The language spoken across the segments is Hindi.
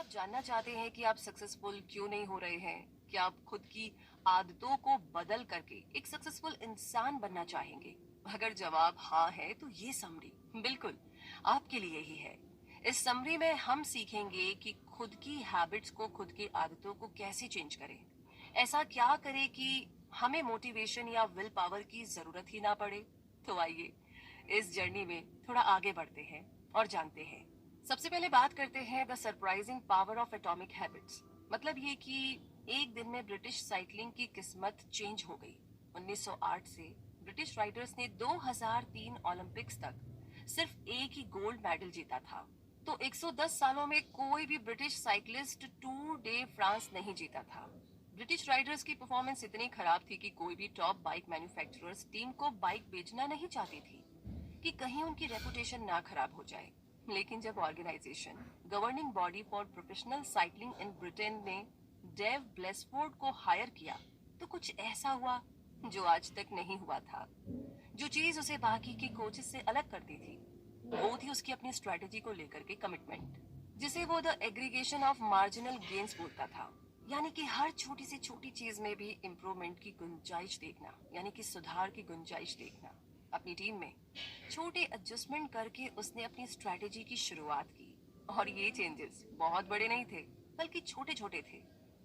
आप जानना चाहते हैं कि आप सक्सेसफुल क्यों नहीं हो रहे हैं? क्या आप खुद की आदतों को बदल करके एक सक्सेसफुल इंसान बनना चाहेंगे? अगर जवाब हाँ है, तो ये समरी बिल्कुल आपके लिए ही है। इस समरी में हम सीखेंगे कि खुद की हैबिट्स को, खुद की आदतों को कैसे चेंज करें। ऐसा क्या करें कि हमें मोटिवेशन या विल पावर की जरूरत ही ना पड़े। तो आइए इस जर्नी में थोड़ा आगे बढ़ते हैं और जानते हैं। सबसे पहले बात करते हैं the surprising power of atomic habits. मतलब ये कि एक दिन में ब्रिटिश साइकिलिंग की किस्मत चेंज हो गई। 1908 से ब्रिटिश राइडर्स ने 2003 ओलंपिक्स तक सिर्फ एक ही गोल्ड मेडल जीता था। तो 110 सालों में कोई भी British cyclist tour day France नहीं जीता था। ब्रिटिश राइडर्स की परफॉर्मेंस इतनी खराब थी कि कोई भी टॉप बाइक मैन्युफैक्चरर्स टीम को बाइक बेचना नहीं चाहती थी कि कहीं उनकी रेपुटेशन ना खराब हो जाए। लेकिन जब organisation governing body for professional cycling in Britain ने डेव ब्लेसफोर्ड को हायर किया, तो कुछ ऐसा हुआ जो आज तक नहीं हुआ था। जो चीज उसे बाकी के कोचेस से अलग करती थी, वो थी उसकी अपनी स्ट्रेटेजी को लेकर के कमिटमेंट, जिसे वो the aggregation of marginal gains बोलता था। यानी कि हर छोटी से छोटी चीज में भी इम्प्रूवमेंट की गुंजाइश देखना, यानी कि सुधार की गुंजाइश देखना। अपनी टीम में छोटे एडजस्टमेंट करके उसने अपनी स्ट्रेटेजी की शुरुआत की। और ये चेंजेस बहुत बड़े नहीं थे, बल्कि छोटे छोटे थे।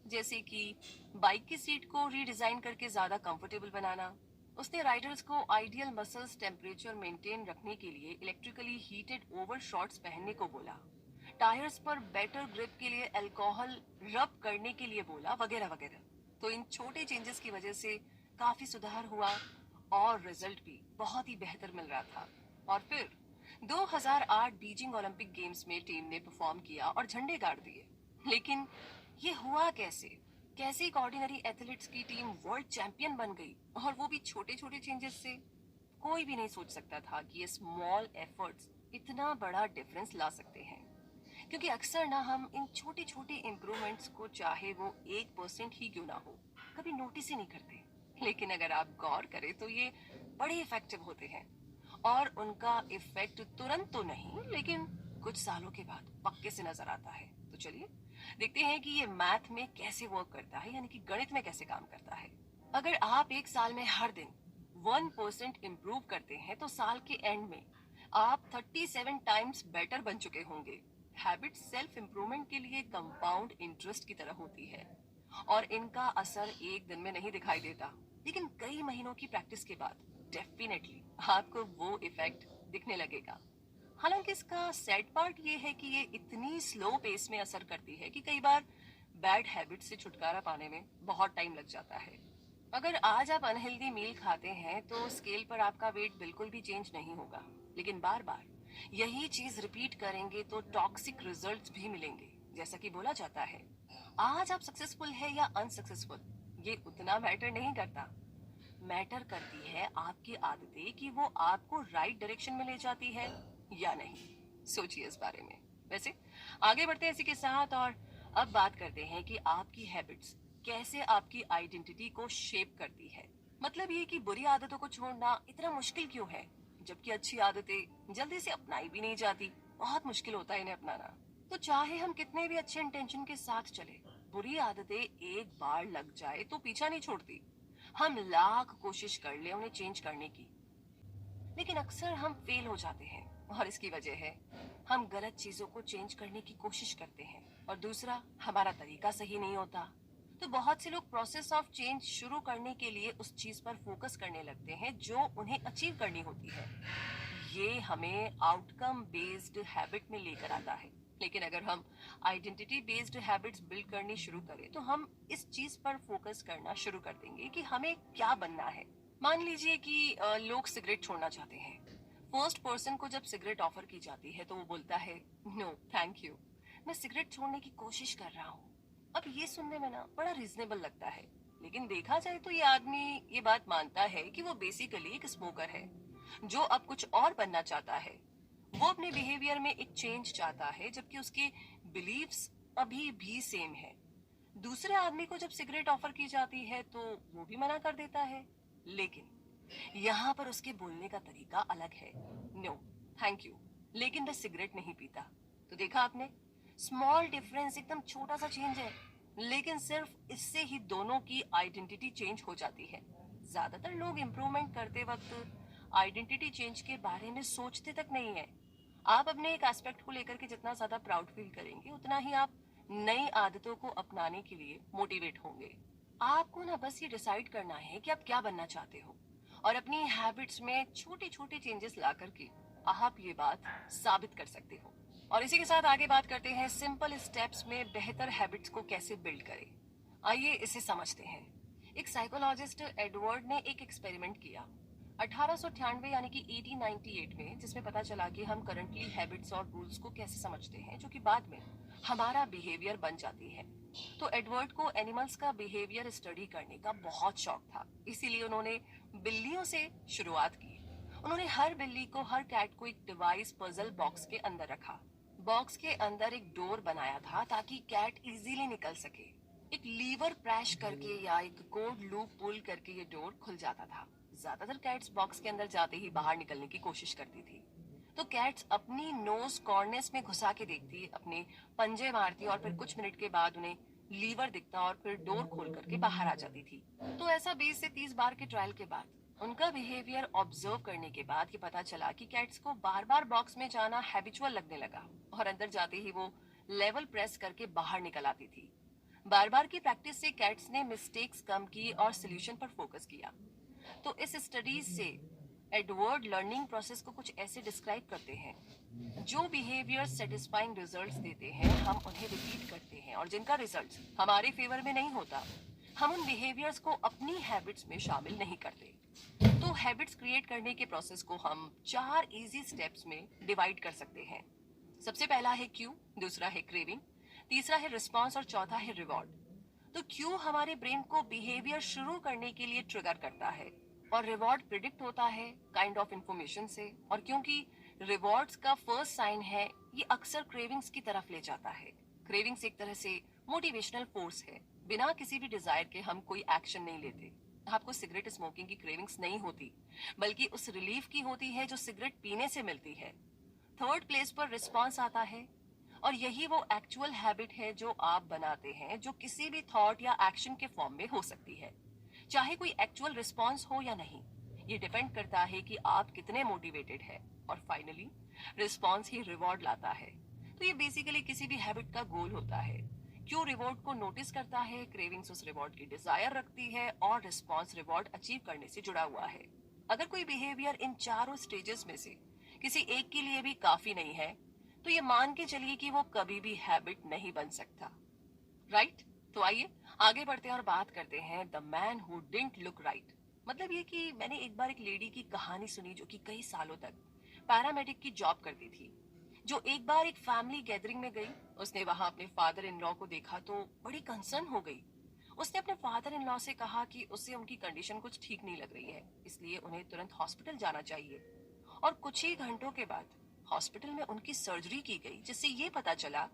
जैसे कि बाइक की सीट को रीडिजाइन करके ज्यादा कंफर्टेबल बनाना। उसने राइडर्स को आइडियल मसल्स टेम्परेचर मेंटेन रखने के लिए इलेक्ट्रिकली हीटेड ओवर शॉर्ट्स पहनने को बोला। टायर्स पर बेटर ग्रिप के लिए अल्कोहल रब करने के लिए बोला, वगैरह वगैरह। तो इन छोटे चेंजेस की वजह से काफी सुधार हुआ और रिजल्ट भी बहुत ही बेहतर मिल रहा था। और फिर 2008 बीजिंग ओलंपिक गेम्स में टीम ने परफॉर्म किया और झंडे गाड़ दिए। लेकिन ये हुआ कैसे? कैसे एक ऑर्डिनरी एथलीट्स की टीम वर्ल्ड चैंपियन बन गई, और वो भी छोटे छोटे चेंजेस से? कोई भी नहीं सोच सकता था कि ये स्मॉल एफर्ट्स इतना बड़ा डिफरेंस ला सकते हैं। क्योंकि अक्सर ना हम इन छोटे छोटे इम्प्रूवमेंट्स को, चाहे वो 1% ही क्यों ना हो, कभी नोटिस ही नहीं करते। लेकिन अगर आप गौर करें तो ये बड़े इफेक्टिव होते हैं। और उनका इफेक्ट तुरंत तो नहीं, लेकिन कुछ सालों के बाद पक्के से नजर आता है। तो चलिए देखते हैं कि ये मैथ में कैसे वर्क करता है, यानी कि गणित में कैसे काम करता है। अगर आप एक साल में हर दिन 1% इम्प्रूव करते हैं, तो साल के एंड में आप 37 टाइम्स बेटर बन चुके होंगे। हैबिट सेल्फ इम्प्रूवमेंट के लिए कंपाउंड इंटरेस्ट की तरह होती है, और इनका असर एक दिन में नहीं दिखाई देता, लेकिन कई महीनों की प्रैक्टिस के बाद डेफिनेटली आपको वो इफेक्ट दिखने लगेगा। हालांकि इसका सैड पार्ट ये है कि ये इतनी स्लो पेस में असर करती है कि कई बार बैड हैबिट से छुटकारा पाने में बहुत टाइम लग जाता है। अगर आज आप अनहेल्दी मील खाते हैं, तो स्केल पर आपका वेट बिल्कुल भी चेंज नहीं होगा। लेकिन बार बार यही चीज रिपीट करेंगे तो टॉक्सिक रिजल्ट्स भी मिलेंगे। जैसा कि बोला जाता है, आज आप सक्सेसफुल है या अनसक्सेसफुल, ये उतना मैटर नहीं करता। मैटर करती है आपकी आदतें, कि वो आपको राइट डायरेक्शन में ले जाती है या नहीं। सोचिए इस बारे में। वैसे आगे बढ़ते हैं इसी के साथ, और अब बात करते हैं कि आपकी हैबिट्स कैसे आपकी आइडेंटिटी को शेप करती है। मतलब ये कि बुरी आदतों को छोड़ना इतना मुश्किल क्यों है, जबकि अच्छी आदतें जल्दी से अपनाई भी नहीं जाती। बहुत मुश्किल होता है इन्हें अपनाना। तो चाहे हम कितने भी अच्छे इंटेंशन के साथ चले, बुरी आदतें एक बार लग जाए तो पीछा नहीं छोड़ती। हम लाख कोशिश कर ले उन्हें चेंज करने की, लेकिन अक्सर हम फेल हो जाते हैं। और इसकी वजह है, हम गलत चीजों को चेंज करने की कोशिश करते हैं, और दूसरा, हमारा तरीका सही नहीं होता। तो बहुत से लोग प्रोसेस ऑफ चेंज शुरू करने के लिए उस चीज पर फोकस करने लगते हैं जो उन्हें अचीव करनी होती है। ये हमें आउटकम बेस्ड हैबिट में लेकर आता है। लेकिन अगर हम आइडेंटिटी बेस्ड हैबिट्स बिल्ड करनी शुरू करें, तो हम इस चीज पर फोकस करना शुरू कर देंगे कि हमें क्या बनना है। मान लीजिए कि लोग सिगरेट छोड़ना चाहते हैं। फर्स्ट पर्सन को जब सिगरेट ऑफर की जाती है, तो वो बोलता है, नो थैंक यू, मैं सिगरेट छोड़ने की कोशिश कर रहा हूँ। अब ये सुनने में ना बड़ा रीजनेबल लगता है, लेकिन देखा जाए तो ये आदमी ये बात मानता है कि वो बेसिकली एक स्मोकर है जो अब कुछ और बनना चाहता है। वो अपने बिहेवियर में एक चेंज चाहता है, जबकि उसके बिलीव्स अभी भी सेम है। दूसरे आदमी को जब सिगरेट ऑफर की जाती है, तो वो भी मना कर देता है। लेकिन यहाँ पर उसके बोलने का तरीका अलग है। नो थैंक यू, लेकिन मैं सिगरेट नहीं पीता। तो देखा आपने, स्मॉल डिफरेंस, एकदम छोटा सा चेंज है, लेकिन सिर्फ इससे ही दोनों की आइडेंटिटी चेंज हो जाती है। ज्यादातर लोग इम्प्रूवमेंट करते वक्त आइडेंटिटी चेंज के बारे में सोचते तक नहीं है। आप अपने एक एस्पेक्ट को लेकर के जितना ज्यादा प्राउड फील करेंगे, उतना ही आप नई आदतों को अपनाने के लिए मोटिवेट होंगे। आपको ना बस ये डिसाइड करना है कि आप क्या बनना चाहते हो, और अपनी हैबिट्स में छोटे छोटे चेंजेस ला करके आप ये बात साबित कर सकते हो। और इसी के साथ आगे बात करते हैं सिंपल स्टेप्स में बेहतर हैबिट्स को कैसे बिल्ड करें। आइए इसे समझते हैं। एक साइकोलॉजिस्ट एडवर्ड ने एक एक्सपेरिमेंट किया 1898 यानी कि 1898 में, जिसमें पता चला कि हम करंटली हैबिट्स और रूल्स को कैसे समझते हैं जो कि बाद में हमारा बिहेवियर बन जाती है। तो एडवर्ड को एनिमल्स का बिहेवियर स्टडी करने का बहुत शौक था, इसीलिए उन्होंने बिल्लियों से शुरुआत की। उन्होंने हर बिल्ली को, हर कैट को एक डिवाइस पजल बॉक्स के अंदर रखा। बॉक्स के अंदर एक डोर बनाया था ताकि कैट इजीली निकल सके। एक लीवर प्रेस करके या एक कोड लूप पुल करके ये डोर खुल जाता था। ज्यादातर कैट्स बॉक्स के अंदर जाते ही बाहर निकलने की कोशिश करती थी। तो कैट्स अपनी नोज कॉर्नर्स में घुसा के देखती, अपने पंजे मारती, और फिर कुछ मिनट के बाद उन्हें लीवर दिखता और फिर डोर खोल करके बाहर आ जाती थी। तो ऐसा 20 से 30 बार के ट्रायल के बाद, उनका बिहेवियर ऑब्जर्व करने के बाद ये पता चला कि कैट्स को बार बार बॉक्स में जाना हैबिचुअल लगने लगा, और अंदर जाते ही वो लेवल प्रेस करके बाहर निकल आती थी। बार बार की प्रैक्टिस से कैट्स ने मिस्टेक्स कम की और सोल्यूशन पर फोकस किया। तो इस स्टडीज से एडवर्ड लर्निंग प्रोसेस को कुछ ऐसे डिस्क्राइब करते हैं। जो बिहेवियर सेटिस्फाइंग रिजल्ट्स देते हैं हम उन्हें रिपीट करते हैं, और जिनका रिजल्ट हमारे फेवर में नहीं होता हम उन बिहेवियर्स को अपनी हैबिट्स में शामिल नहीं करते। तो हैबिट्स क्रिएट करने के प्रोसेस को हम 4 इजी स्टेप्स में डिवाइड कर सकते हैं। सबसे पहला है क्यू, दूसरा है क्रेविंग, तीसरा है रिस्पॉन्स और चौथा है रिवॉर्ड। तो क्यू हमारे ब्रेन को बिहेवियर शुरू करने के लिए ट्रिगर करता है, और रिवॉर्ड प्रिडिक्ट होता है काइंड ऑफ इंफॉर्मेशन से। और क्योंकि रिवॉर्ड्स का फर्स्ट साइन है, ये अक्सर क्रेविंग्स की तरफ ले जाता है। क्रेविंग्स एक तरह से मोटिवेशनल फोर्स है। बिना किसी भी डिजायर के हम कोई एक्शन नहीं लेते। आपको सिगरेट स्मोकिंग की क्रेविंग्स नहीं होती, बल्कि उस रिलीफ की होती है जो सिगरेट पीने से मिलती है। थर्ड प्लेस पर रिस्पॉन्स आता है, और यही वो एक्चुअल हैबिट है जो आप बनाते हैं, जो किसी भी थॉट या एक्शन के फॉर्म में हो सकती है, चाहे कोई एक्चुअल रिस्पॉन्स हो या नहीं। ये डिपेंड करता है कि आप कितने मोटिवेटेड है। और फाइनली रिस्पॉन्स ही रिवॉर्ड लाता है। तो ये बेसिकली किसी भी हैबिट का गोल होता है। क्यों रिवॉर्ड को नोटिस करता है, क्रेविंग्स उस रिवॉर्ड की डिजायर रखती है, और रिस्पॉन्स रिवॉर्ड अचीव करने से जुड़ा हुआ है। अगर कोई बिहेवियर इन चारों स्टेजेस में से किसी एक के लिए भी काफी नहीं है, तो ये मान के चलिए कि वो कभी भी हैबिट नहीं बन सकता। राइट? तो आइए आगे बढ़ते हैं और बात करते हैं the man who didn't look right. मतलब ये कि मैंने एक बार एक लेडी की कहानी सुनी जो कि कई सालों तक पैरामेडिक की जॉब करती थी, जो एक बार एक फैमिली गैदरिंग में गई। उसने वहां अपने फादर इन लॉ को देखा तो बड़ी कंसर्न हो गई। उसने अपने फादर इन लॉ से कहा कि उससे उनकी कंडीशन कुछ ठीक नहीं लग रही है, इसलिए उन्हें तुरंत हॉस्पिटल जाना चाहिए। और कुछ ही घंटों के बाद हॉस्पिटल में उनकी सर्जरी की गई, जिससे ये पता चला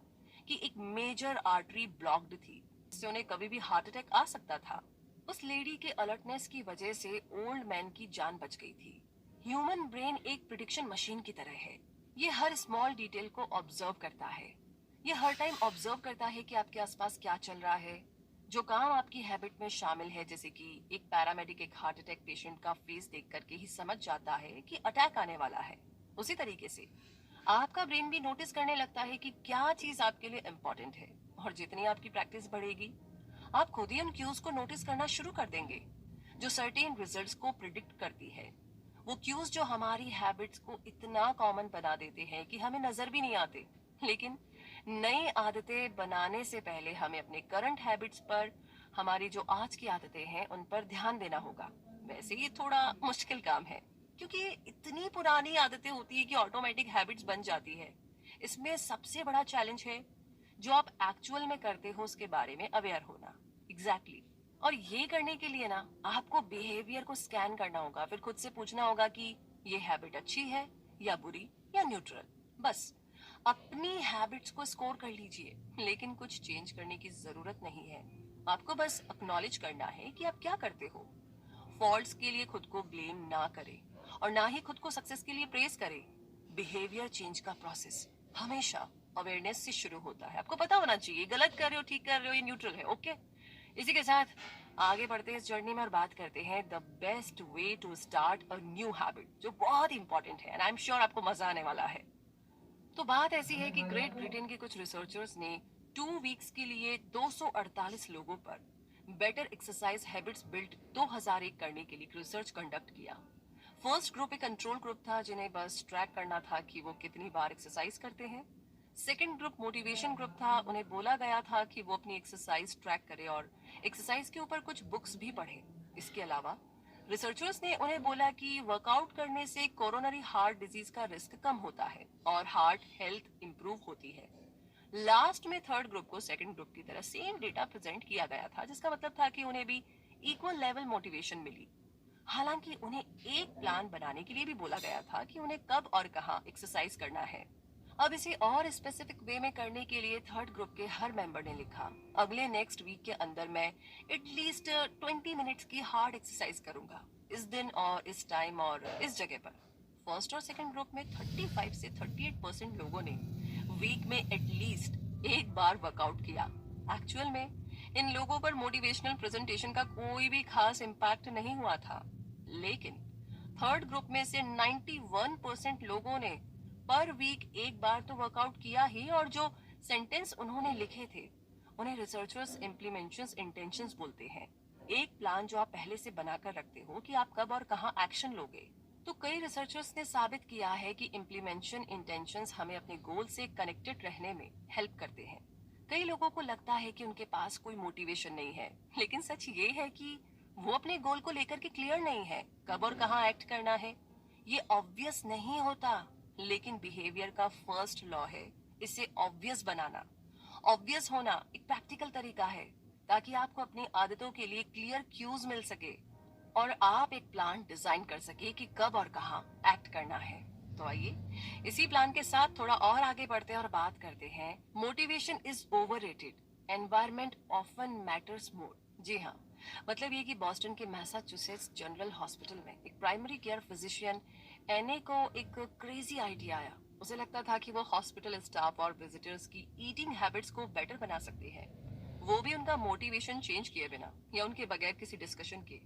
कि एक मेजर आर्टरी ब्लॉक्ड थी, जिससे उन्हें कभी भी हार्ट अटैक आ सकता था। उस लेडी के अलर्टनेस की वजह से ओल्ड मैन की जान बच गई थी। ह्यूमन ब्रेन एक प्रिडिक्शन मशीन की तरह है। ये हर स्मॉल डिटेल को ऑब्जर्व करता है। ये हर टाइम ऑब्जर्व करता है कि आपके आसपास क्या चल रहा है, जो काम आपकी हैबिट में शामिल है। जैसे कि एक पैरामेडिक एक हार्ट अटैक पेशेंट का फेस देख करके ही समझ जाता है कि अटैक आने वाला है, उसी तरीके से आपका ब्रेन भी नोटिस करने लगता है कि क्या चीज आपके लिए इम्पोर्टेंट है। और जितनी आपकी प्रैक्टिस बढ़ेगी, आप खुद ही उन क्यूज को नोटिस करना शुरू कर देंगे जो सर्टेन रिजल्ट्स को प्रिडिक्ट करती है। वो क्यूज जो हमारी हैबिट्स को इतना कॉमन बना देते हैं कि हमें नजर भी नहीं आते। लेकिन नई आदतें बनाने से पहले हमें अपने करंट हैबिट्स पर, हमारी जो आज की आदतें हैं, उन पर ध्यान देना होगा। वैसे ये थोड़ा मुश्किल काम है, क्योंकि ये इतनी पुरानी आदतें होती है कि ऑटोमेटिक हैबिट्स बन जाती है। इसमें सबसे बड़ा चैलेंज है जो आप एक्चुअल में करते हो उसके बारे में अवेयर होना। एग्जैक्टली और ये करने के लिए ना आपको बिहेवियर को स्कैन करना होगा, फिर खुद से पूछना होगा कि ये हैबिट अच्छी है या बुरी या न्यूट्रल। बस अपनी हैबिट्स को स्कोर कर लीजिए, लेकिन कुछ चेंज करने की जरूरत नहीं है। आपको बस एक्नॉलेज करना है कि आप क्या करते हो। फॉल्ट्स के लिए खुद को ब्लेम ना करें, और ना ही खुद को सक्सेस के लिए प्रेज करें। बिहेवियर चेंज का प्रोसेस हमेशा अवेयरनेस से शुरू होता है। आपको पता होना चाहिए गलत कर रहे हो, ठीक कर रहे हो, ये न्यूट्रल है। ओके, इसी के साथ आगे बढ़ते हैं इस जर्नी में और बात करते हैं the best way to start a new habit, जो बहुत इंपॉर्टेंट है एंड आई एम श्योर आपको मजा आने वाला है। तो बात ऐसी है कि ग्रेट ब्रिटेन के कुछ रिसर्चर्स ने 2 वीक्स के लिए 248 लोगों पर बेटर एक्सरसाइज हैबिट्स बिल्ट 2001 करने के लिए रिसर्च कंडक्ट किया। फर्स्ट ग्रुप एक कंट्रोल ग्रुप था जिन्हें बस ट्रैक करना था कि वो कितनी बार एक्सरसाइज करते हैं। सेकेंड ग्रुप मोटिवेशन ग्रुप था, उन्हें बोला गया था कि वो अपनी एक्सरसाइज ट्रैक करे और एक्सरसाइज के ऊपर कुछ बुक्स भी पढ़े। इसके अलावा रिसर्चर्स ने उन्हें बोला कि वर्कआउट करने से कोरोनरी हार्ट डिजीज का रिस्क कम होता है और हार्ट हेल्थ इंप्रूव होती है। लास्ट में थर्ड ग्रुप को सेकंड ग्रुप की तरह सेम डेटा प्रेजेंट किया गया था, जिसका मतलब था कि उन्हें भी इक्वल लेवल मोटिवेशन मिली। हालांकि उन्हें एक प्लान बनाने के लिए भी बोला गया था कि उन्हें कब और कहाँ एक्सरसाइज करना है। अब इसे और स्पेसिफिक वे में करने के लिए थर्ड ग्रुप के हर मेंबर ने लिखा, अगले नेक्स्ट वीक के अंदर मैं एटलीस्ट 20 मिनट्स की हार्ड एक्सरसाइज करूंगा, इस दिन और इस टाइम और इस जगह पर। फर्स्ट और सेकंड ग्रुप में 35 से 38% लोगों ने वीक में एटलीस्ट एक बार वर्कआउट किया। एक्चुअल में इन लोगों पर मोटिवेशनल प्रेजेंटेशन का कोई भी खास इम्पैक्ट नहीं हुआ था, लेकिन थर्ड ग्रुप में से 91% लोगों ने पर वीक एक बार तो वर्कआउट किया ही, और जो सेंटेंस उन्होंने लिखे थे उन्हें रिसर्चर्स इम्प्लीमेंशंस इंटेंशंस बोलते हैं। एक प्लान जो आप पहले से बनाकर रखते हो कि आप कब और कहाँ एक्शन लोगे। तो कई रिसर्चर्स ने साबित किया है कि इम्प्लीमेंशन इंटेंशंस हमें अपने गोल से कनेक्टेड रहने में हेल्प करते हैं। कई लोगों को लगता है कि उनके पास कोई मोटिवेशन नहीं है, लेकिन सच ये है कि वो अपने गोल को लेकर के क्लियर नहीं है, कब और कहाँ एक्ट करना है। ये ऑब्वियस नहीं होता, लेकिन बिहेवियर का फर्स्ट लॉ है इसे ऑब्वियस बनाना। ऑब्वियस होना एक प्रैक्टिकल तरीका है ताकि आपको अपनी आदतों के लिए क्लियर क्यूज मिल सके और आप एक प्लान डिजाइन कर सके कि कब और कहाँ एक्ट करना है। तो आइए इसी प्लान के साथ थोड़ा और आगे बढ़ते हैं और बात करते हैं motivation is overrated, environment often matters more. जी हाँ, मतलब ये कि बॉस्टन के मैसाचुसेट्स जनरल हॉस्पिटल में एक प्राइमरी केयर फिजिशियन एने को एक क्रेजी आइडिया आया। उसे लगता था कि वो हॉस्पिटल स्टाफ और विजिटर्स की ईटिंग हैबिट्स को बेटर बना सकते हैं, वो भी उनका मोटिवेशन चेंज किए बिना या उनके बगैर किसी डिस्कशन के।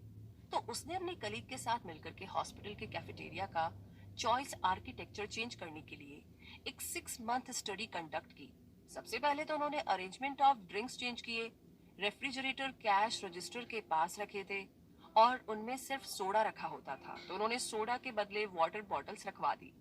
तो उसने अपने कलीग के साथ मिलकर के हॉस्पिटल के कैफेटेरिया का चॉइस आर्किटेक्चर चेंज करने के लिए एक 6 मंथ स्टडी कंडक्ट की। सबसे पहले तो उन्होंने अरेंजमेंट ऑफ ड्रिंक्स चेंज किए, रेफ्रिजरेटर कैश रजिस्टर के पास रखे थे और उनमें सिर्फ सोडा रखा होता था, तो उन्होंने सोडा के बदले वाटर बॉटल्स रखवा दी।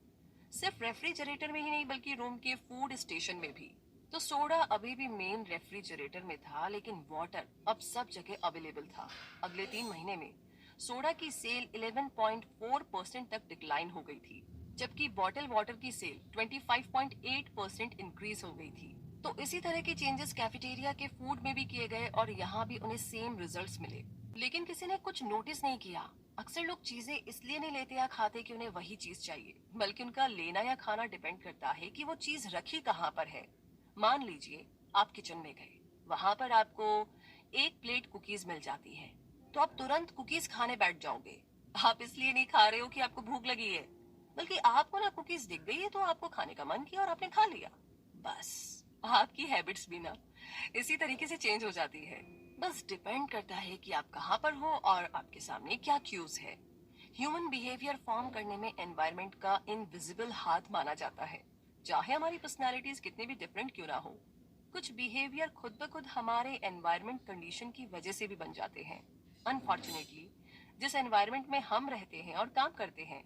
सिर्फ रेफ्रिजरेटर में ही नहीं बल्कि रूम के फूड स्टेशन में भी। तो सोडा अभी भी मेन रेफ्रिजरेटर में था, लेकिन वाटर अब सब जगह अवेलेबल था। अगले 3 महीने में सोडा की सेल 11.4% तक डिक्लाइन हो गई थी, जबकि बॉटल वाटर की सेल 25.8% इंक्रीज हो गई थी। तो इसी तरह के चेंजेस कैफेटेरिया के फूड में भी किए गए और यहाँ भी उन्हें सेम रिजल्ट्स मिले। लेकिन किसी ने कुछ नोटिस नहीं किया। अक्सर लोग चीजें इसलिए नहीं लेते या खाते कि उन्हें वही चीज चाहिए, बल्कि उनका लेना या खाना डिपेंड करता है कि वो चीज रखी कहाँ पर है। मान लीजिए आप किचन में गए, वहां पर आपको एक प्लेट कुकीज मिल जाती है, तो आप तुरंत कुकीज खाने बैठ जाओगे। आप इसलिए नहीं खा रहे हो कि आपको भूख लगी है, बल्कि आपको ना कुकीज दिख गई है तो आपको खाने का मन किया और आपने खा लिया। बस आपकी हैबिट्स भी ना इसी तरीके से चेंज हो जाती है। बस डिपेंड करता है कि आप कहाँ पर हो और आपके सामने क्या क्यूज है। ह्यूमन बिहेवियर फॉर्म करने में एनवायरनमेंट का इनविजिबल हाथ माना जाता है, चाहे हमारी पर्सनालिटीज कितनी भी डिफरेंट क्यों ना हो। कुछ बिहेवियर खुद ब खुद हमारे एनवायरनमेंट कंडीशन की वजह से भी बन जाते हैं। अनफॉर्चुनेटली जिस एनवायरनमेंट में हम रहते हैं और काम करते हैं,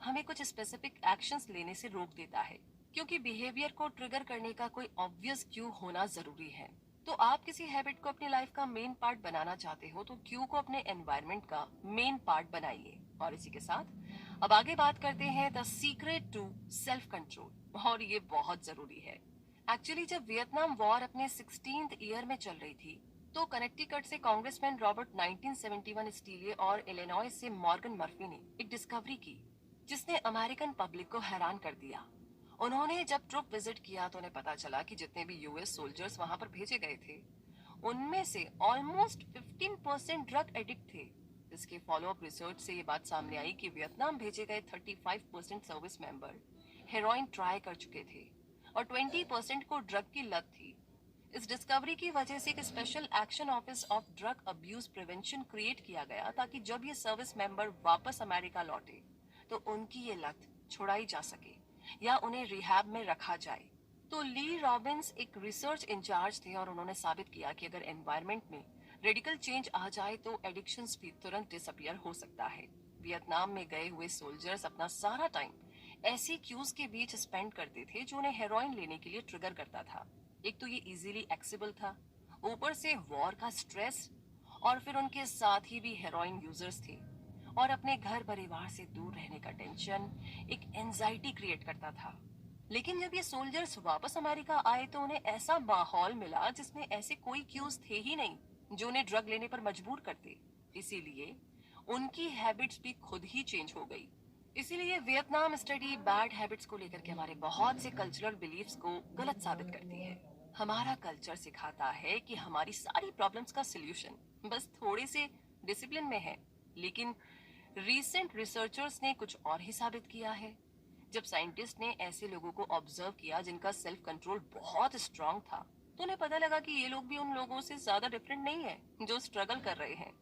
हमें कुछ स्पेसिफिक एक्शंस लेने से रोक देता है, क्योंकि बिहेवियर को ट्रिगर करने का कोई ऑब्वियस क्यू होना जरूरी है। तो आप किसी हैबिट को अपनी लाइफ का मेन पार्ट बनाना चाहते हो तो क्यू को अपने एनवायरनमेंट का मेन पार्ट बनाइए। और इसी के साथ अब आगे बात करते हैं the secret to self control, और ये बहुत जरूरी है। एक्चुअली जब वियतनाम वॉर अपने 16th ईयर में चल रही थी, तो कनेक्टिकट से कांग्रेसमैन रॉबर्ट 1971 स्टीलिए और इलिनॉय से मॉर्गन मर्फी ने एक डिस्कवरी की जिसने अमेरिकन पब्लिक को हैरान कर दिया। उन्होंने जब ट्रुप विजिट किया तो उन्हें पता चला कि जितने भी यूएस सोल्जर्स वहां पर भेजे गए थे, उनमें से ऑलमोस्ट 15% ड्रग एडिक्ट थे। इसके फॉलोअप रिसर्च से ये बात सामने आई कि वियतनाम भेजे गए 35% सर्विस मेंबर हेरोइन ट्राई कर चुके थे। और 20% को ड्रग की लत थी। इस डिस्कवरी की वजह से एक special action office of drug abuse prevention create किया गया, ताकि जब ये सर्विस मेंबर वापस अमेरिका लौटे तो उनकी ये लत छुड़ाई जा सके या उन्हें रिहैब में रखा जाए। तो ली रॉबिन्स एक रिसर्च इंचार्ज थे और उन्होंने साबित किया कि अगर एनवायरनमेंट में रेडिकल चेंज आ जाए तो एडिक्शंस भी तुरंत डिसअपियर हो सकता है। वियतनाम में गए हुए सोल्जर्स अपना सारा टाइम ऐसी क्यूज के बीच स्पेंड करते थे जो उन्हें हेरोइन लेने के लिए ट्रिगर करता था। एक तो ये इजीली एक्सेसिबल था, ऊपर से वॉर का स्ट्रेस, और फिर उनके साथ ही भी हेरोइन यूजर्स थे और अपने घर परिवार से दूर रहने का टेंशन एक एंजाइटी क्रिएट करता था। लेकिन जब ये सोल्जर्स वापस अमेरिका आए तो उन्हें ऐसा माहौल मिला जिसमें ऐसे कोई क्यूज थे ही नहीं जो उन्हें ड्रग लेने पर मजबूर करते। इसीलिए उनकी हैबिट्स भी खुद ही चेंज हो गई। इसीलिए वियतनाम स्टडी बैड हैबिट्स को लेकर के हमारे बहुत से कल्चरल बिलीफ्स को गलत साबित करती है। हमारा कल्चर सिखाता है कि हमारी सारी प्रॉब्लम्स का सलूशन बस थोड़े से डिसिप्लिन में है, लेकिन रीसेंट रिसर्चर्स ने कुछ और ही साबित किया है। जब साइंटिस्ट ने ऐसे लोगों को ऑब्जर्व किया जिनका सेल्फ कंट्रोल बहुत स्ट्रांग था, तो उन्हें पता लगा कि ये लोग भी उन लोगों से ज्यादा डिफरेंट नहीं है जो स्ट्रगल कर रहे हैं,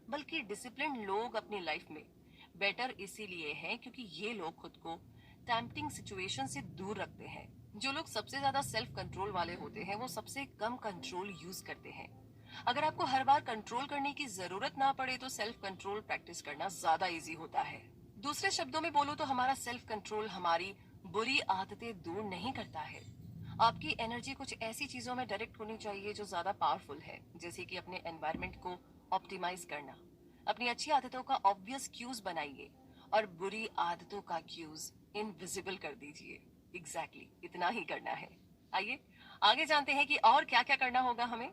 बल्कि डिसिप्लिन लोग अपनी लाइफ में बेटर इसीलिए हैं क्योंकि ये लोग खुद को टेम्पटिंग सिचुएशन से दूर रखते हैं। जो लोग सबसे ज्यादा सेल्फ कंट्रोल वाले होते हैं वो सबसे कम कंट्रोल यूज करते हैं। अगर आपको हर बार कंट्रोल करने की जरूरत ना पड़े तो सेल्फ कंट्रोल प्रैक्टिस करना ज्यादा इजी होता है। दूसरे शब्दों में बोलो तो हमारा सेल्फ कंट्रोल हमारी बुरी आदतें दूर नहीं करता है। आपकी एनर्जी कुछ ऐसी चीजों में डायरेक्ट होनी चाहिए जो ज्यादा पावरफुल है, जैसे कि अपने एनवायरनमेंट को ऑप्टिमाइज करना। अपनी अच्छी आदतों का ऑब्वियस क्यूज बनाइए और बुरी आदतों का क्यूज इनविजिबल कर दीजिए। एग्जैक्टली इतना ही करना है। आइए आगे जानते हैं कि और क्या क्या करना होगा हमें।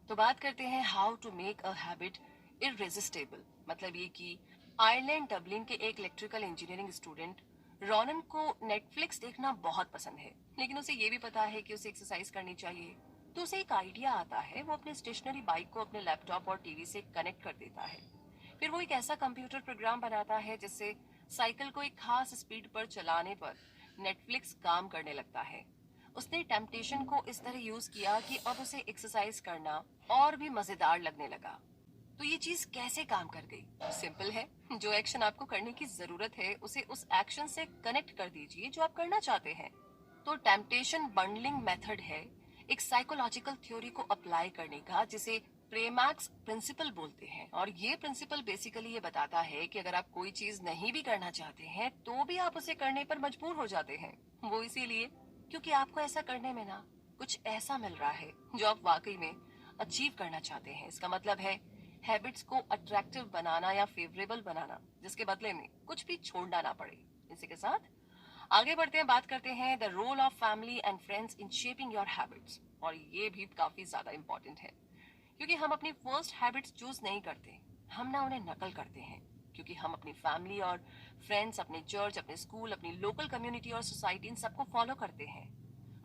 तो बात करते हैं how to make a habit irresistible. मतलब ये कि आयरलैंड डबलिन के एक इलेक्ट्रिकल इंजीनियरिंग स्टूडेंट रॉनन को नेटफ्लिक्स देखना बहुत पसंद है, लेकिन उसे ये भी पता है कि उसे एक्सरसाइज करनी चाहिए। तो उसे एक आइडिया आता है, वो अपने स्टेशनरी बाइक को अपने लैपटॉप और टीवी से कनेक्ट कर देता है। फिर वो एक ऐसा कंप्यूटर प्रोग्राम बनाता है जिससे साइकिल को एक खास स्पीड पर चलाने पर नेटफ्लिक्स काम करने लगता है। उसने टेम्पटेशन को इस तरह यूज किया कि अब उसे एक्सरसाइज करना और भी मजेदार लगने लगा। तो ये चीज कैसे काम कर गई? सिंपल है, जो एक्शन आपको करने की जरूरत है उसे उस एक्शन से कनेक्ट कर दीजिए जो आप करना चाहते हैं। तो टेम्पटेशन बंडलिंग मेथड है एक साइकोलॉजिकल थ्योरी को अप्लाई करने का, जिसे प्रेमैक्स प्रिंसिपल बोलते हैं। और ये प्रिंसिपल बेसिकली ये बताता है कि अगर आप कोई चीज नहीं भी करना चाहते हैं तो भी आप उसे करने पर मजबूर हो जाते हैं। वो इसीलिए क्योंकि आपको ऐसा करने में ना कुछ ऐसा मिल रहा है जो आप वाकई में अचीव करना चाहते हैं। इसका मतलब है हैबिट्स को अट्रैक्टिव बनाना या फेवरेबल बनाना, जिसके बदले में कुछ भी छोड़ना ना पड़े। इसी के साथ आगे बढ़ते हैं, बात करते हैं the role of family and friends in shaping your habits. और ये भी काफी ज्यादा इंपॉर्टेंट है, क्योंकि हम अपनी फर्स्ट हैबिट्स चूज नहीं करते, हम ना उन्हें नकल करते हैं। क्योंकि हम अपनी फैमिली और फ्रेंड्स, अपने चर्च, अपने स्कूल, अपनी लोकल कम्युनिटी और सोसाइटी, इन सबको फॉलो करते हैं।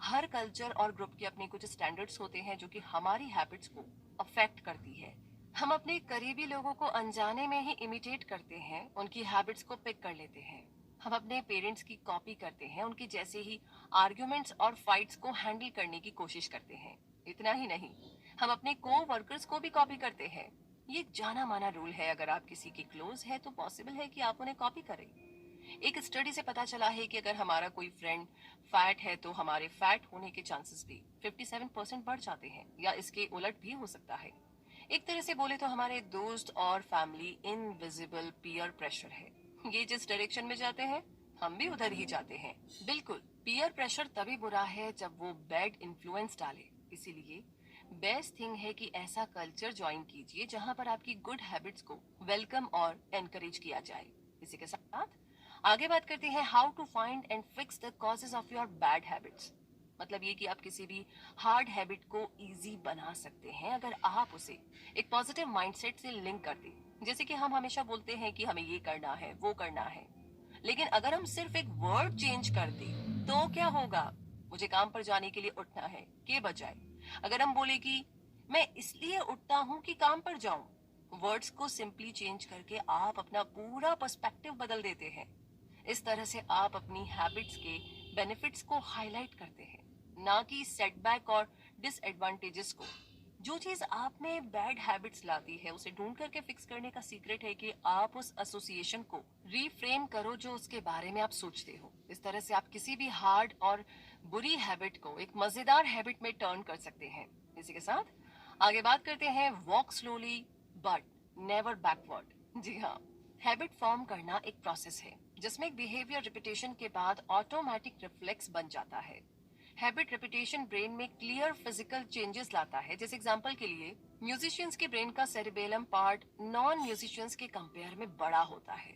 हर कल्चर और ग्रुप के अपने कुछ स्टैंडर्ड्स होते हैं जो कि हमारी हैबिट्स को अफेक्ट करती है। हम अपने करीबी लोगों को अनजाने में ही इमिटेट करते हैं, उनकी हैबिट्स को पिक कर लेते हैं। हम अपने पेरेंट्स की कॉपी करते हैं, उनके जैसे ही आर्ग्यूमेंट्स और फाइट्स को हैंडल करने की कोशिश करते हैं। इतना ही नहीं, हम अपने को वर्कर्स को भी कॉपी करते हैं। ये एक जाना माना रूल है, अगर आप किसी के क्लोज है तो पॉसिबल है कि आप उन्हें कॉपी करें। एक स्टडी से पता चला है कि अगर हमारा कोई फ्रेंड फैट है तो हमारे फैट होने के चांसेस भी 57% बढ़ जाते हैं, या इसके उलट भी हो सकता है। एक तरह से बोले तो हमारे दोस्त और फैमिली इनविजिबल पीयर प्रेशर है। ये जिस डायरेक्शन में जाते हैं हम भी उधर ही जाते हैं। बिल्कुल, पीयर प्रेशर तभी बुरा है जब वो बैड इन्फ्लुएंस डाले। इसीलिए बेस्ट थिंग है कि ऐसा कल्चर ज्वाइन कीजिए जहां पर आपकी गुड हैबिट्स को वेलकम और एनकरेज किया जाए। इसी के साथ आगे बात करते हैं how to find and fix the causes of your bad habits. मतलब ये कि आप किसी भी हार्ड हैबिट को इजी बना सकते हैं अगर आप उसे एक पॉजिटिव माइंडसेट से लिंक कर दें। जैसे कि हम हमेशा बोलते हैं कि हमें ये करना है, वो करना है, लेकिन अगर हम सिर्फ एक वर्ड चेंज कर दें तो क्या होगा? मुझे काम पर जाने के लिए उठना है के बजाय अगर हम बोले कि मैं इसलिए उठता हूँ कि काम पर जाऊं, वर्ड्स को सिंपली चेंज करके आप अपना पूरा पर्सपेक्टिव बदल देते हैं। इस तरह से आप अपनी हैबिट्स के बेनिफिट्स को हाईलाइट करते हैं। ना कि सेटबैक और डिसएडवांटेजेस को। जो चीज आप में बैड हैबिट्स लाती है उसे ढूंढ करके फिक्स करने का सीक्रेट है कि आप उस एसोसिएशन को रीफ्रेम करो जो उसके बारे में आप सोचते हो। इस तरह से आप किसी भी हार्ड और बुरी हैबिट को एक मजेदार हैबिट में टर्न कर सकते हैं। इसी के साथ आगे बात करते हैं walk slowly but never backward. जी हाँ, हैबिट फॉर्म करना एक प्रोसेस है जिसमें एक बिहेवियर रिपीटेशन के बाद ऑटोमेटिक रिफ्लेक्स बन जाता है। हैबिट रिपीटेशन ब्रेन में क्लियर फिजिकल चेंजेस लाता है। जैसे एग्जांपल के लिए म्यूजिशियंस के ब्रेन का सेरिबेलम पार्ट नॉन म्यूजिशियंस के कंपेयर में बड़ा होता है।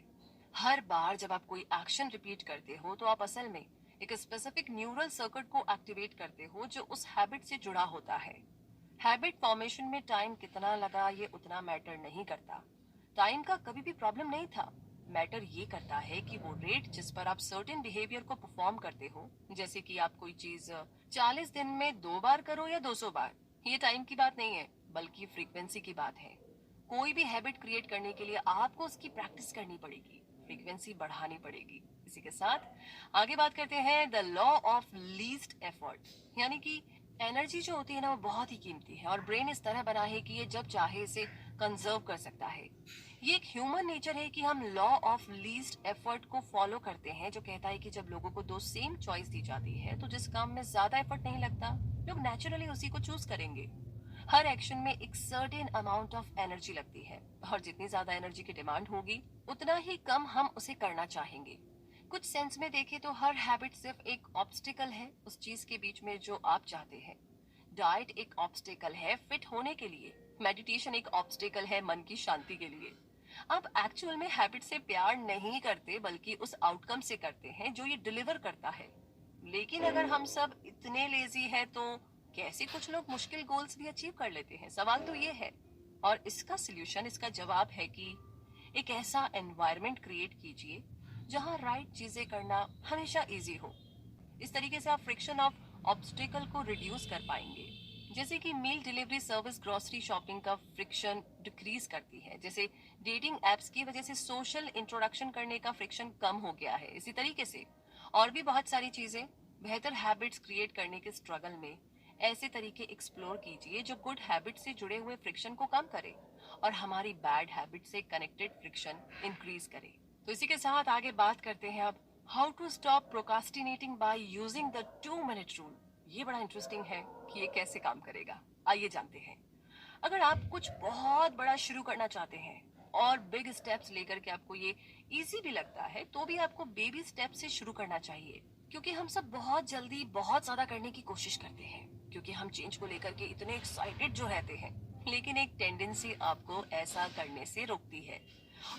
हर बार जब आप कोई एक्शन रिपीट करते हो तो आप असल में एक स्पेसिफिक न्यूरल सर्किट को एक्टिवेट करते हो जो उस हैबिट से जुड़ा होता है। हैबिट फॉर्मेशन में टाइम कितना लगा ये उतना मैटर नहीं करता। टाइम का कभी भी प्रॉब्लम नहीं था। मैटर ये करता है कि वो रेट जिस पर आप सर्टेन बिहेवियर को परफॉर्म करते हो, जैसे कि आप कोई चीज 40 दिन में 2 बार करो या 200 बार, ये टाइम की बात नहीं है बल्कि फ्रीक्वेंसी की बात है। कोई भी हैबिट क्रिएट करने के लिए आपको उसकी प्रैक्टिस करनी पड़ेगी, फ्रीक्वेंसी बढ़ानी पड़ेगी। इसी के साथ आगे बात करते हैं the law of least effort, यानी कि एनर्जी जो होती है ना वो बहुत ही कीमती है और ब्रेन इस तरह बना है कि ये जब चाहे इसे कंजर्व कर सकता है। ये एक ह्यूमन नेचर है कि हम लॉ ऑफ लीस्ट एफर्ट को फॉलो करते हैं जो कहता है कि जब लोगों को दो सेम चॉइस दी जाती है तो जिस काम में ज्यादा एफर्ट नहीं लगता लोग नेचुरली उसी को चूज करेंगे। हर एक्शन में एक सर्टेन अमाउंट ऑफ एनर्जी लगती है और जितनी ज्यादा एनर्जी की डिमांड होगी उतना ही कम हम उसे करना चाहेंगे। कुछ सेंस में देखें तो हर हैबिट सिर्फ एक ऑब्स्टिकल है उस चीज के बीच में जो आप चाहते हैं। डाइट एक ऑब्स्टिकल है फिट होने के लिए, मेडिटेशन एक ऑब्स्टिकल है मन की शांति के लिए। आप एक्चुअल में हैबिट से प्यार नहीं करते बल्कि उस आउटकम से करते हैं जो ये डिलीवर करता है। लेकिन अगर हम सब इतने लेजी हैं तो कैसे कुछ लोग मुश्किल गोल्स भी अचीव कर लेते हैं? सवाल तो ये है। और इसका सोल्यूशन, इसका जवाब है कि एक ऐसा एनवायरनमेंट क्रिएट कीजिए जहां राइट चीजें करना हमेशा इजी हो। इस तरीके से आप फ्रिक्शन ऑफ ऑब्स्टिकल को रिड्यूस कर पाएंगे। जैसे कि मील डिलीवरी सर्विस ग्रोसरी शॉपिंग का फ्रिक्शन डिक्रीज करती है, जैसे डेटिंग एप्स की वजह से सोशल इंट्रोडक्शन करने का फ्रिक्शन कम हो गया है। इसी तरीके से और भी बहुत सारी चीजें। बेहतर हैबिट्स क्रिएट करने के स्ट्रगल में ऐसे तरीके एक्सप्लोर कीजिए जो गुड हैबिट से जुड़े हुए फ्रिक्शन को कम करे और हमारी बैड हैबिट से कनेक्टेड फ्रिक्शन इंक्रीज करे। तो इसी के साथ आगे बात करते हैं अब how to stop procrastinating by using the 2 minute rule. ये बड़ा इंटरेस्टिंग है कि ये कैसे काम करेगा, आइए जानते हैं। अगर आप कुछ बहुत बड़ा शुरू करना चाहते हैं और बिग स्टेप्स लेकर के आपको ये इजी भी लगता है तो भी आपको बेबी स्टेप से शुरू करना चाहिए। क्योंकि हम सब बहुत जल्दी बहुत ज्यादा करने की कोशिश करते हैं क्योंकि हम चेंज को लेकर के इतने एक्साइटेड जो रहते हैं। लेकिन एक टेंडेंसी आपको ऐसा करने से रोकती है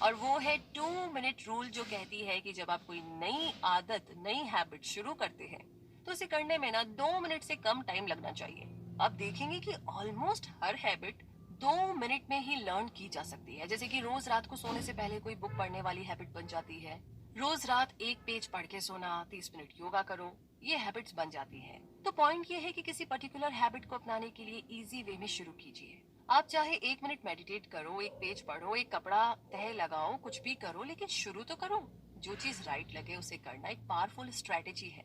और वो है 2 मिनट रूल, जो कहती है कि जब आप कोई नई आदत, नई हैबिट शुरू करते हैं तो इसे करने में ना 2 मिनट से कम टाइम लगना चाहिए। आप देखेंगे कि ऑलमोस्ट हर हैबिट 2 मिनट में ही लर्न की जा सकती है। जैसे कि रोज रात को सोने से पहले कोई बुक पढ़ने वाली हैबिट बन जाती है। रोज रात एक पेज पढ़ के सोना, 30 मिनट योगा करो, ये हैबिट्स बन जाती है। तो पॉइंट ये है कि किसी पर्टिकुलर हैबिट को अपनाने के लिए इजी वे में शुरू कीजिए। आप चाहे 1 मिनट मेडिटेट करो, एक पेज पढ़ो, एक कपड़ा तह लगाओ, कुछ भी करो, लेकिन शुरू तो करो। जो चीज राइट लगे उसे करना एक पावरफुल स्ट्रेटेजी है।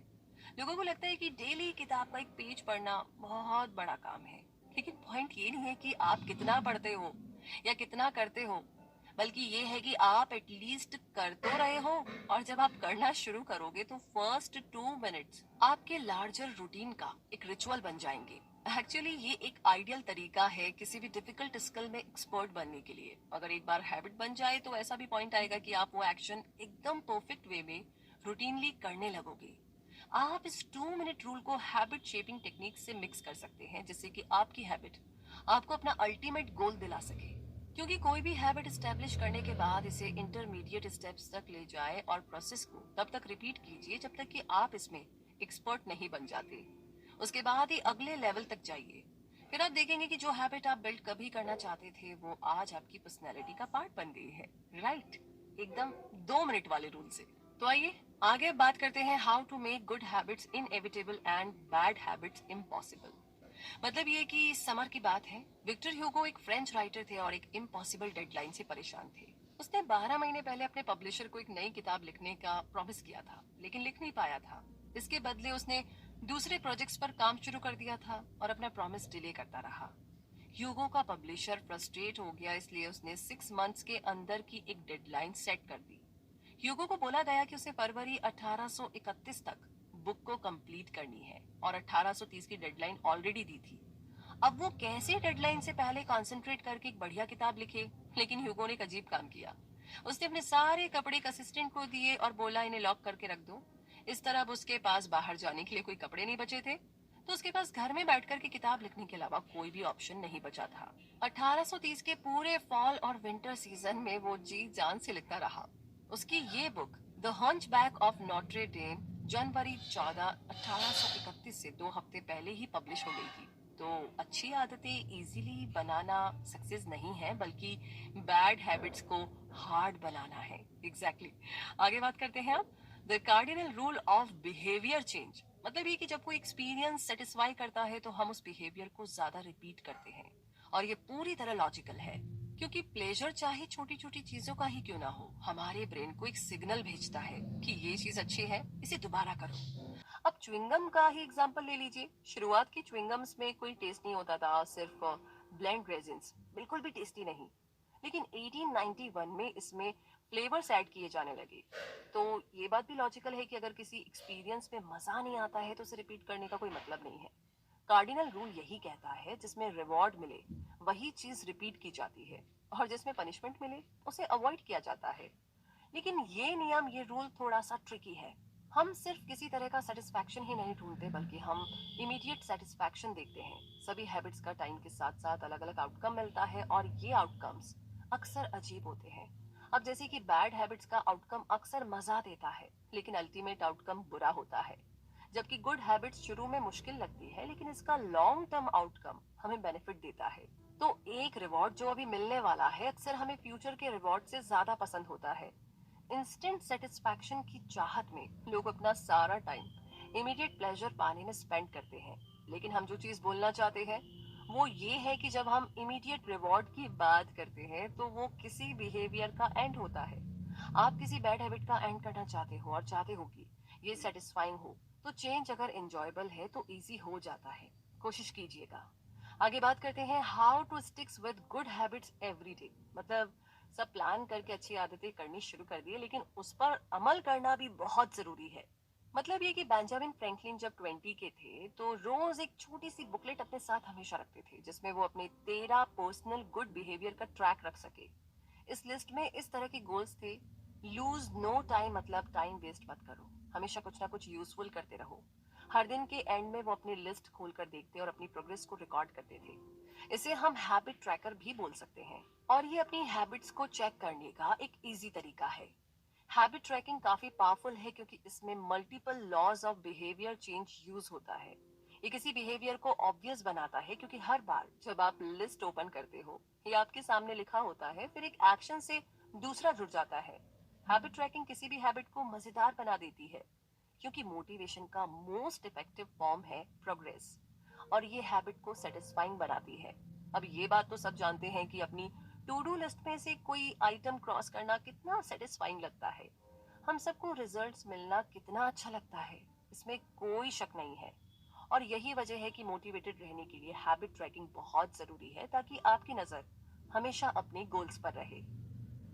लोगों को लगता है कि डेली किताब का एक पेज पढ़ना बहुत बड़ा काम है, लेकिन पॉइंट ये नहीं है कि आप कितना पढ़ते हो या कितना करते हो, बल्कि ये है कि आप एटलीस्ट कर तो रहे हो। और जब आप करना शुरू करोगे तो फर्स्ट 2 मिनट्स आपके लार्जर रूटीन का एक रिचुअल बन जाएंगे। एक्चुअली ये एक आइडियल तरीका है किसी भी डिफिकल्ट स्किल में एक्सपर्ट बनने के लिए। अगर एक बार हैबिट बन जाए तो ऐसा भी पॉइंट आएगा कि आप वो एक्शन एकदम परफेक्ट वे में रूटीनली करने लगोगे। आप इस 2 मिनट रूल को हैबिट शेपिंग टेक्निक से मिक्स कर सकते हैं जिससे कि आपकी हैबिट आपको अपना अल्टीमेट गोल दिला सके। क्योंकि कोई भी हैबिट स्टैब्लिश करने के बाद इसे इंटरमीडिएट स्टेप्स तक ले जाए और प्रोसेस को तब तक रिपीट कीजिए जब तक कि आप इसमें एक्सपर्ट नहीं बन जाते। उसके बाद ही अगले लेवल तक जाइए। फिर आप देखेंगे कि जो हैबिट आप बिल्ड कभी करना चाहते थे वो आज आपकी पर्सनैलिटी का पार्ट बन गई है। राइट, एकदम 2 मिनट वाले रूल से। तो आइए आगे बात करते हैं how to make good habits inevitable and bad habits impossible. मतलब ये कि समर की बात है। विक्टर ह्यूगो एक फ्रेंच राइटर थे और एक इम्पॉसिबल डेडलाइन से परेशान थे। उसने 12 महीने पहले अपने पब्लिशर को एक नई किताब लिखने का प्रॉमिस किया था, लेकिन लिख नहीं पाया था। इसके बदले उसने दूसरे प्रोजेक्ट्स पर काम शुरू कर दिया था और अपना प्रॉमिस डिले करता रहा। ह्यूगो का पब्लिशर फ्रस्ट्रेट हो गया, इसलिए उसने 6 मंथ्स के अंदर की एक डेडलाइन सेट कर दी। ह्यूगो को बोला गया कि उसे फरवरी 1831 तक बुक को कंप्लीट करनी है और 1830 की डेडलाइन ऑलरेडी दी थी। अब वो कैसे डेडलाइन से पहले कंसंट्रेट करके एक बढ़िया किताब लिखे? लेकिन ह्यूगो ने एक अजीब काम किया। उसने अपने सारे कपड़े एक असिस्टेंट को दिए और बोला, इन्हें लॉक करके रख दो। इस तरह अब उसके पास बाहर जाने के लिए कोई कपड़े नहीं बचे थे, तो उसके पास घर में बैठकर के किताब लिखने के अलावा कोई भी ऑप्शन नहीं बचा था। 1830 के पूरे फॉल और विंटर सीजन में वो जी जान से लिखता रहा। उसकी ये book the hunchback of Notre Dame जनवरी 14, 1831 से 2 हफ्ते पहले ही पब्लिश हो गई थी। तो अच्छी आदतें इजीली बनाना सक्सेस नहीं है, बल्कि बैड हैबिट्स को हार्ड बनाना है। एग्जैक्टली आगे बात करते हैं अब the cardinal rule of behaviour change. मतलब ये कि जब कोई एक्सपीरियंस सेटिस्फाई करता है तो हम उस बिहेवियर को ज्यादा रिपीट करते हैं। और ये पूरी तरह लॉजिकल है, क्योंकि प्लेजर चाहे छोटी छोटी चीजों का ही क्यों ना हो, हमारे ब्रेन को एक सिग्नल भेजता है कि ये चीज अच्छी है, इसे दोबारा करो। अब च्युइंगम का ही एग्जांपल ले लीजिए। शुरुआत की च्युइंगम्स में कोई टेस्ट नहीं होता था, सिर्फ ब्लेंड रेजिन्स, बिल्कुल भी टेस्टी नहीं। लेकिन 1891 में इसमें फ्लेवर्स ऐड किए जाने लगे। तो ये बात भी लॉजिकल है कि अगर किसी एक्सपीरियंस में मजा नहीं आता है तो उसे रिपीट करने का कोई मतलब नहीं है। कार्डिनल रूल यही कहता है, जिसमें रिवॉर्ड मिले वही चीज रिपीट की जाती है, और जिसमें पनिशमेंट मिले उसे अवॉइड किया जाता है। लेकिन ये नियम, ये रूल थोड़ा सा ट्रिकी है। हम सिर्फ किसी तरह का सेटिस्फैक्शन ही नहीं ढूंढते, बल्कि हम इमीडिएट सेटिस्फैक्शन देखते हैं। सभी हैबिट्स का टाइम के साथ साथ अलग अलग आउटकम मिलता है, और ये आउटकम्स अक्सर अजीब होते हैं। अब जैसे कि बैड हैबिट्स का आउटकम अक्सर मजा देता है, लेकिन अल्टीमेट आउटकम बुरा होता है। जबकि गुड हैबिट्स शुरू में मुश्किल लगती है, लेकिन इसका लॉन्ग टर्म आउटकम हमें बेनिफिट देता है। तो एक रिवॉर्ड जो अभी मिलने वाला है, अक्सर हमें फ्यूचर के रिवॉर्ड से ज्यादा पसंद होता है। इंस्टेंट सेटिस्फैक्शन की चाहत में लोग अपना सारा टाइम इमीडिएट प्लेजर पाने में स्पेंड करते हैं। लेकिन हम जो चीज बोलना चाहते हैं वो ये है कि जब हम इमीडिएट रिवॉर्ड की बात करते हैं तो वो किसी बिहेवियर का एंड होता है। आप किसी बैड हैबिट का एंड करना चाहते हो और चाहते हो कि ये सेटिस्फाइंग हो, तो चेंज अगर एंजॉयबल है तो इजी हो जाता है। कोशिश कीजिएगा। आगे बात करते हैं how to sticks with good habits every day. मतलब सब प्लान करके अच्छी आदतें करनी शुरू कर दी, लेकिन उस पर अमल करना भी बहुत जरूरी है। मतलब ये कि बेंजामिन फ्रैंकलिन जब 20 के थे तो रोज एक छोटी सी बुकलेट अपने साथ हमेशा रखते थे, जिसमें वो अपने 13 पर्सनल गुड बिहेवियर का ट्रैक रख सके। इस लिस्ट में इस तरह के गोल्स थे: लूज नो टाइम, मतलब टाइम वेस्ट मत करो, हमेशा कुछ ना कुछ यूजफुल करते रहो। हर दिन के एंड में वो अपनी लिस्ट खोल कर देखते और अपनी प्रोग्रेस को रिकॉर्ड करते थे। इसे हम हैबिट ट्रैकर भी बोल सकते हैं, और ये अपनी हैबिट्स को चेक करने का एक इजी तरीका है। हैबिट ट्रैकिंग काफी पावरफुल है क्योंकि इसमें multiple laws of behaviour change use होता है। ये किसी बिहेवियर को ऑब्वियस बनाता है, क्योंकि हर बार जब आप लिस्ट ओपन करते हो, ये आपके सामने लिखा होता है, फिर एक एक्शन से दूसरा जुड़ जाता है। हैबिट ट्रैकिंग किसी भी हैबिट को मजेदार बना देती है, क्योंकि मोटिवेशन का मोस्ट इफेक्टिव फॉर्म है प्रोग्रेस, और ये हैबिट को सेटिस्फाइंग बनाती है। अब ये बात तो सब जानते हैं कि अपनी टू डू लिस्ट में से कोई आइटम क्रॉस करना कितना सेटिस्फाइंग लगता है। हम सबको रिजल्ट्स मिलना कितना अच्छा लगता है, इसमें कोई शक नहीं है। और यही वजह है कि मोटिवेटेड रहने के लिए हैबिट ट्रैकिंग बहुत जरूरी है, ताकि आपकी नजर हमेशा अपने गोल्स पर रहे।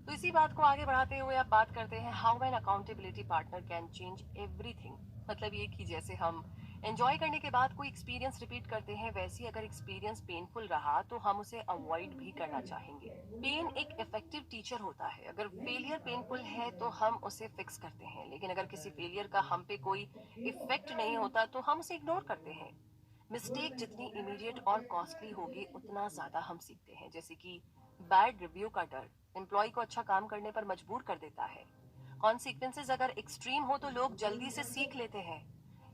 तो इसी बात को आगे बढ़ाते हुए अब बात करते हैं how an accountability partner can change everything. मतलब ये कि जैसे हम एंजॉय करने के बाद कोई एक्सपीरियंस रिपीट करते हैं, वैसे ही अगर एक्सपीरियंस पेनफुल रहा तो हम उसे अवॉइड भी करना चाहेंगे। पेन एक इफेक्टिव टीचर होता है। अगर फेलियर पेनफुल है तो हम उसे फिक्स करते हैं, लेकिन अगर किसी फेलियर का हम पे कोई इफेक्ट नहीं होता तो हम उसे इग्नोर करते हैं। मिस्टेक जितनी इमीडिएट और कॉस्टली होगी, उतना ज्यादा हम सीखते हैं। जैसे कि बैड रिव्यू का डर एम्प्लॉय को अच्छा काम करने पर मजबूर कर देता है। कॉन्सिक्वेंसेस अगर एक्सट्रीम हो तो लोग जल्दी से सीख लेते हैं।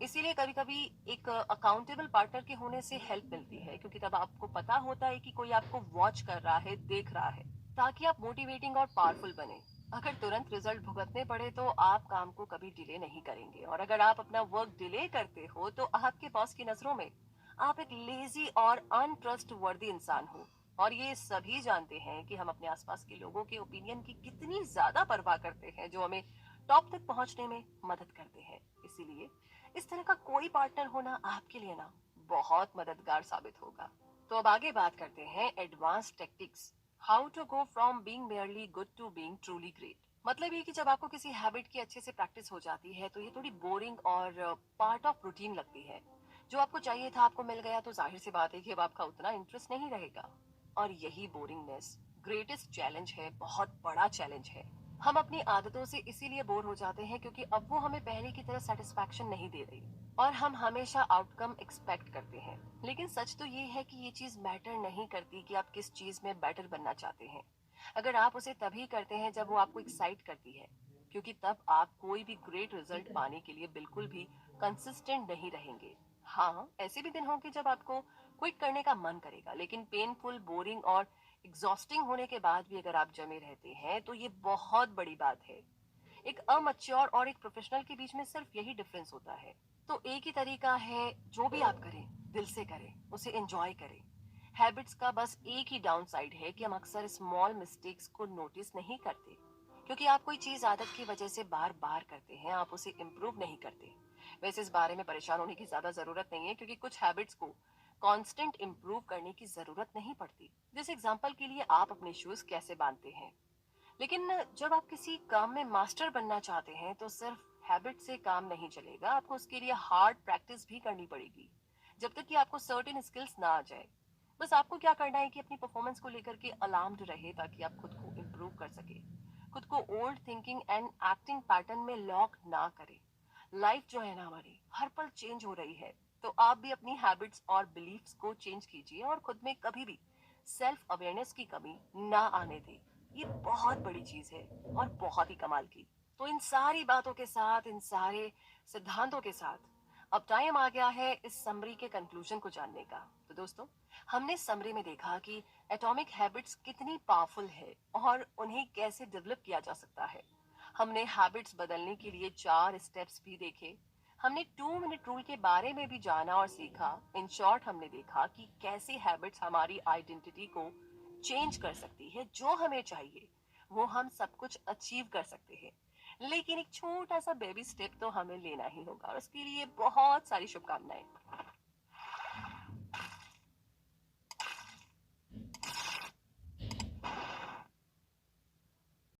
इसीलिए कभी कभी एक अकाउंटेबल पार्टनर के होने से हेल्प मिलती है, क्योंकि तब आपको पता होता है कि कोई आपको वॉच कर रहा है, देख रहा है, ताकि आप मोटिवेटिंग और पावरफुल बने। अगर तुरंत रिजल्ट भुगतने पड़े तो आप काम को कभी डिले नहीं करेंगे, और अगर आप अपना वर्क डिले करते हो तो आपके बॉस की नजरों में आप एक लेजी और अनट्रस्ट वर्दी इंसान हो। और ये सभी जानते हैं कि हम अपने आसपास के लोगों के ओपिनियन की कितनी ज्यादा परवाह करते हैं, जो हमें टॉप तक पहुंचने में मदद करते हैं। इसीलिए इस तरह का कोई पार्टनर होना आपके लिए ना बहुत मददगार साबित होगा। तो अब आगे बात करते हैं advance tactics, how to go from being merely good to being truly great. मतलब ये कि जब आपको किसी हैबिट की अच्छे से प्रैक्टिस हो जाती है तो ये थोड़ी बोरिंग और पार्ट ऑफ रूटीन लगती है। जो आपको चाहिए था आपको मिल गया तो जाहिर सी बात है कि अब आपका उतना इंटरेस्ट नहीं रहेगा। और यही बोरिंगनेस ग्रेटेस्ट चैलेंज है, बहुत बड़ा चैलेंज है। हम अपनी आदतों से इसीलिए बोर हो जाते हैं क्योंकि अब वो हमें पहले की तरह सेटिस्फैक्शन नहीं दे रही और हम हमेशा आउटकम एक्सपेक्ट करते हैं। लेकिन सच तो ये है कि ये चीज मैटर नहीं करती कि आप किस चीज में बेटर बनना चाहते हैं। अगर आप उसे तभी करते हैं जब वो आपको एक्साइट करती है, क्योंकि तब आप कोई भी ग्रेट रिजल्ट पाने के लिए बिल्कुल भी कंसिस्टेंट नहीं रहेंगे। हाँ, ऐसे भी दिन होंगे जब आपको क्विट करने का मन करेगा, लेकिन पेनफुल, बोरिंग और एग्जॉस्टिंग होने के बाद भी अगर आप जमे रहते हैं तो ये बहुत बड़ी बात है। एक अमच्योर और एक प्रोफेशनल के बीच में सिर्फ यही डिफरेंस होता है। तो एक ही तरीका है, जो भी आप करें दिल से करें, उसे एंजॉय करें। हैबिट्स का बस एक ही डाउन साइड है कि हम अक्सर स्मॉल मिस्टेक्स को नोटिस नहीं करते, क्योंकि आप कोई चीज आदत की वजह से बार बार करते हैं, आप उसे इम्प्रूव नहीं करते। वैसे इस बारे में परेशान होने की ज्यादा जरूरत नहीं है, क्योंकि कुछ हैबिट्स को कांस्टेंट इम्प्रूव करने की जरूरत नहीं पड़ती। जैसे एग्जांपल के लिए आप अपने शूज कैसे बांधते हैं। लेकिन जब आप किसी काम में मास्टर बनना चाहते हैं तो सिर्फ हैबिट से काम नहीं चलेगा, आपको उसके लिए हार्ड प्रैक्टिस भी करनी पड़ेगी, जब तक कि आपको सर्टेन स्किल्स ना आ जाए। बस आपको क्या करना है कि अपनी परफॉर्मेंस को लेकर के अलार्म्ड रहे, ताकि आप खुद को इम्प्रूव कर सके, खुद को old thinking and acting pattern में लॉक ना करें। लाइफ जो है ना हमारी हर पल चेंज हो रही है, तो आप भी अपनी हैबिट्स और बिलीफ्स को चेंज कीजिए और खुद में कभी भी सेल्फ अवेयरनेस की कमी ना आने दें। ये बहुत बड़ी चीज है और बहुत ही कमाल की। तो इन सारी बातों के साथ, इन सारे सिद्धांतों के साथ, अब टाइम आ गया है इस समरी के कंक्लूजन को जानने का। तो दोस्तों, हमने समरी में देखा कि एटॉमिक हैबिट्स कितनी पावरफुल है और उन्हें कैसे डेवलप किया जा सकता है। हमने हैबिट्स बदलने के लिए 4 स्टेप्स भी देखे। हमने 2 मिनट रूल के बारे में भी जाना और सीखा। इन शॉर्ट, हमने देखा कि कैसे हैबिट्स हमारी आइडेंटिटी को चेंज कर सकती है। जो हमें चाहिए वो हम सब कुछ अचीव कर सकते हैं, लेकिन एक छोटा सा बेबी स्टेप तो हमें लेना ही होगा और उसके लिए बहुत सारी शुभकामनाएं।